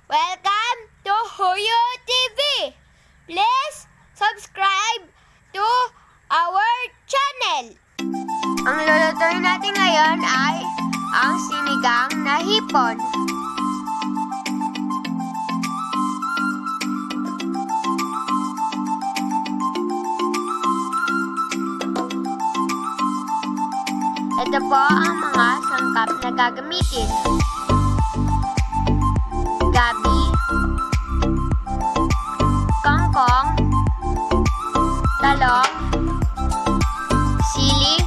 Welcome to Huyo TV. Please subscribe to our channel. Ang lulutuin natin ngayon ay ang sinigang na hipon. Ito po ang mga sangkap na gagamitin. Gabi, kangkong, talong, sili,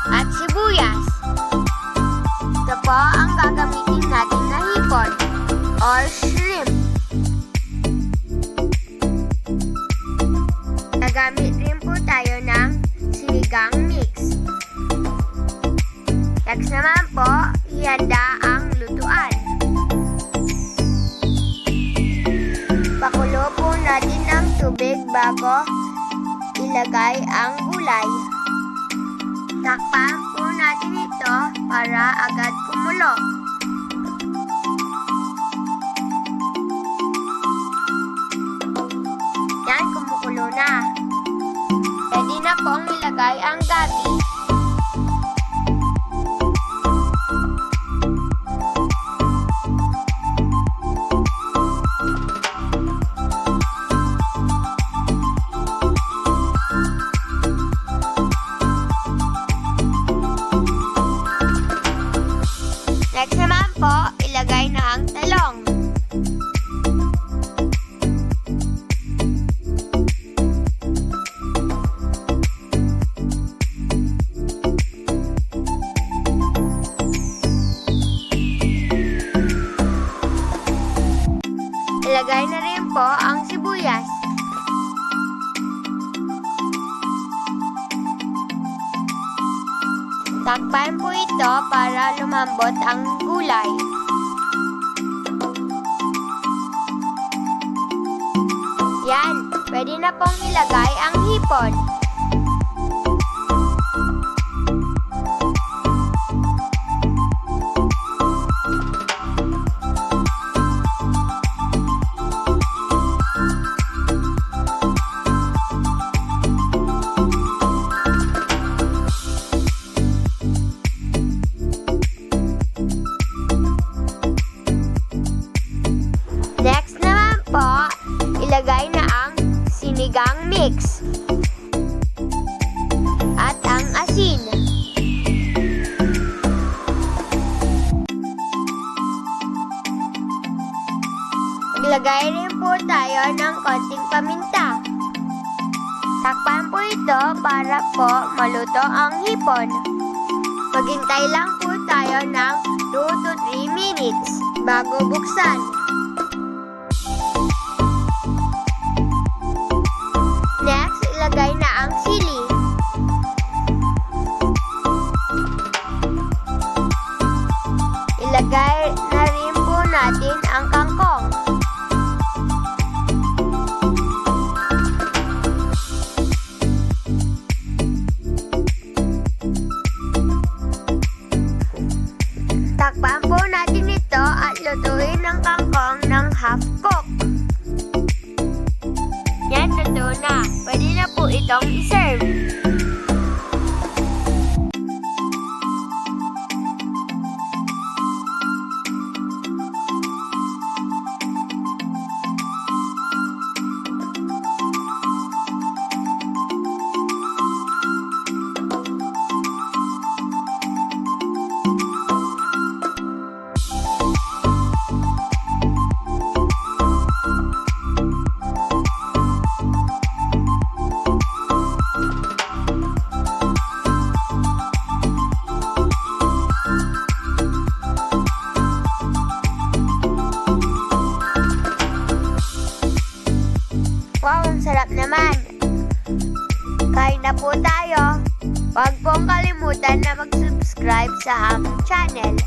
at sibuyas. Ito po ang gagamitin natin na hipon or shrimp. Nagamit rin po tayo ng sinigang mix. Next naman po, ihanda ang lutuan. Pakulo po natin ng tubig bago ilagay ang gulay. Takpan po natin ito para agad kumulo. Yan, kumukulo na. Pwede na pong ilagay ang gabi. Next naman po, ilagay na ang talong. Ilagay na rin po ang sibuyas. Takpan po ito para lumambot ang gulay. Yan, pwede na pong ilagay ang hipon. Next naman po, ilagay na ang sinigang mix at ang asin. Maglagay rin po tayo ng konting paminta. Takpan po ito para po maluto ang hipon. Maghintay lang po tayo ng 2 to 3 minutes bago buksan. Next, ilagay na ang sili. Ilagay na rin po natin ang kangkong. Takpan po natin ito at lutuin ang kangkong ng half cook. Yan, luto na. Pwede na po itong i-serve. Wow, ang sarap naman. Kain na po tayo. Huwag pong kalimutan na mag-subscribe sa aming channel.